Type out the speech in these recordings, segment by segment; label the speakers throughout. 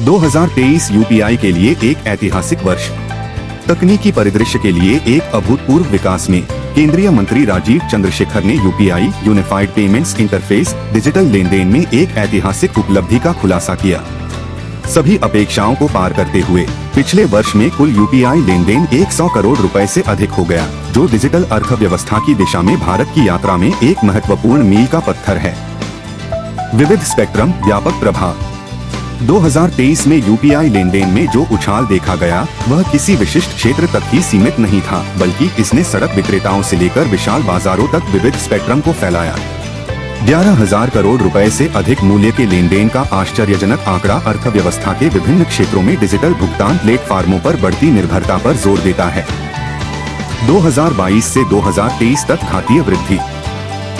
Speaker 1: 2023 UPI के लिए एक ऐतिहासिक वर्ष। तकनीकी परिदृश्य के लिए एक अभूतपूर्व विकास में केंद्रीय मंत्री राजीव चंद्रशेखर ने UPI unified payments interface digital लेन देन में एक ऐतिहासिक उपलब्धि का खुलासा किया। सभी अपेक्षाओं को पार करते हुए पिछले वर्ष में कुल यूपीआई लेन देन 100 करोड़ रुपए से अधिक हो गया, जो डिजिटल अर्थव्यवस्था की दिशा में भारत की यात्रा में एक महत्वपूर्ण मील का पत्थर है। विविध स्पेक्ट्रम व्यापक प्रभाव। 2023 में यूपीआई लेन देन में जो उछाल देखा गया वह किसी विशिष्ट क्षेत्र तक ही सीमित नहीं था, बल्कि इसने सड़क विक्रेताओं से लेकर विशाल बाजारों तक विविध स्पेक्ट्रम को फैलाया। 11,000 करोड़ रुपए से अधिक मूल्य के लेन देन का आश्चर्यजनक आंकड़ा अर्थव्यवस्था के विभिन्न क्षेत्रों में डिजिटल भुगतान प्लेटफार्मों पर बढ़ती निर्भरता पर जोर देता है। 2022 से 2023 तक घातीय वृद्धि।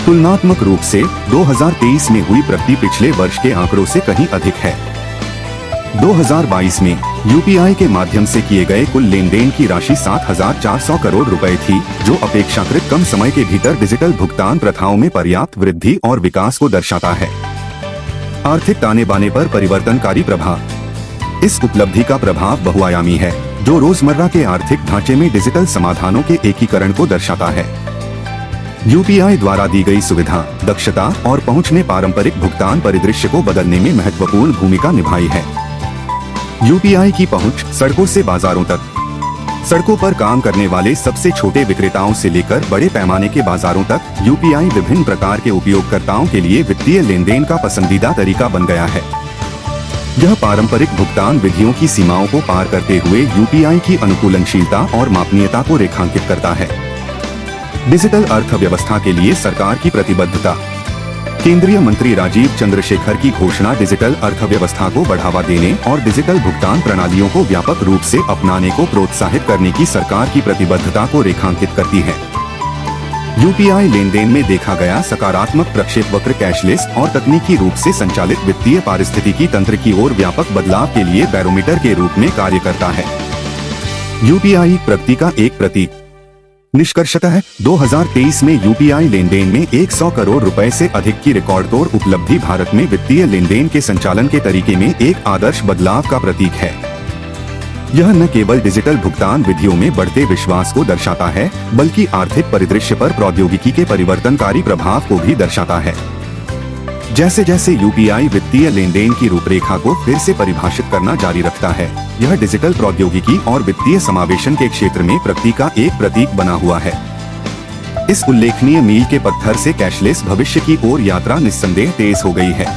Speaker 1: तुलनात्मक रूप से 2023 में हुई प्रगति पिछले वर्ष के आंकड़ों से कहीं अधिक है। 2022 में यूपीआई के माध्यम से किए गए कुल लेन देन की राशि 7,400 करोड़ रुपए थी, जो अपेक्षाकृत कम समय के भीतर डिजिटल भुगतान प्रथाओं में पर्याप्त वृद्धि और विकास को दर्शाता है। आर्थिक ताने बाने पर परिवर्तनकारी प्रभाव। इस उपलब्धि का प्रभाव बहुआयामी है, जो रोजमर्रा के आर्थिक ढांचे में डिजिटल समाधानों के एकीकरण को दर्शाता है। यूपीआई द्वारा दी गई सुविधा, दक्षता और पहुंच ने पारंपरिक भुगतान परिदृश्य को बदलने में महत्वपूर्ण भूमिका निभाई है। यूपीआई की पहुंच सड़कों से बाजारों तक। सड़कों पर काम करने वाले सबसे छोटे विक्रेताओं से लेकर बड़े पैमाने के बाजारों तक यूपीआई विभिन्न प्रकार के उपयोगकर्ताओं के लिए वित्तीय लेन देन का पसंदीदा तरीका बन गया है। यह पारंपरिक भुगतान विधियों की सीमाओं को पार करते हुए यूपीआई की अनुकूलनशीलता और मापनीयता को रेखांकित करता है। डिजिटल अर्थव्यवस्था के लिए सरकार की प्रतिबद्धता। केंद्रीय मंत्री राजीव चंद्रशेखर की घोषणा डिजिटल अर्थव्यवस्था को बढ़ावा देने और डिजिटल भुगतान प्रणालियों को व्यापक रूप से अपनाने को प्रोत्साहित करने की सरकार की प्रतिबद्धता को रेखांकित करती है। यूपीआई लेन देन में देखा गया सकारात्मक प्रक्षेपवक्र कैशलेस और तकनीकी रूप से संचालित वित्तीय पारिस्थितिकी तंत्र की ओर व्यापक बदलाव के लिए बैरोमीटर के रूप में कार्य करता है। यूपीआई प्रगति का एक प्रतीक। निष्कर्षतः 2023 में यूपीआई लेन देन में 100 करोड़ रुपए से अधिक की रिकॉर्ड तोड़ उपलब्धि भारत में वित्तीय लेन देन के संचालन के तरीके में एक आदर्श बदलाव का प्रतीक है। यह न केवल डिजिटल भुगतान विधियों में बढ़ते विश्वास को दर्शाता है, बल्कि आर्थिक परिदृश्य पर प्रौद्योगिकी के परिवर्तनकारी प्रभाव को भी दर्शाता है। जैसे जैसे यूपीआई वित्तीय लेन देन की रूपरेखा को फिर से परिभाषित करना जारी रखता है, यह डिजिटल प्रौद्योगिकी और वित्तीय समावेशन के क्षेत्र में प्रगति का एक प्रतीक बना हुआ है। इस उल्लेखनीय मील के पत्थर से कैशलेस भविष्य की ओर यात्रा निस्संदेह तेज हो गई है।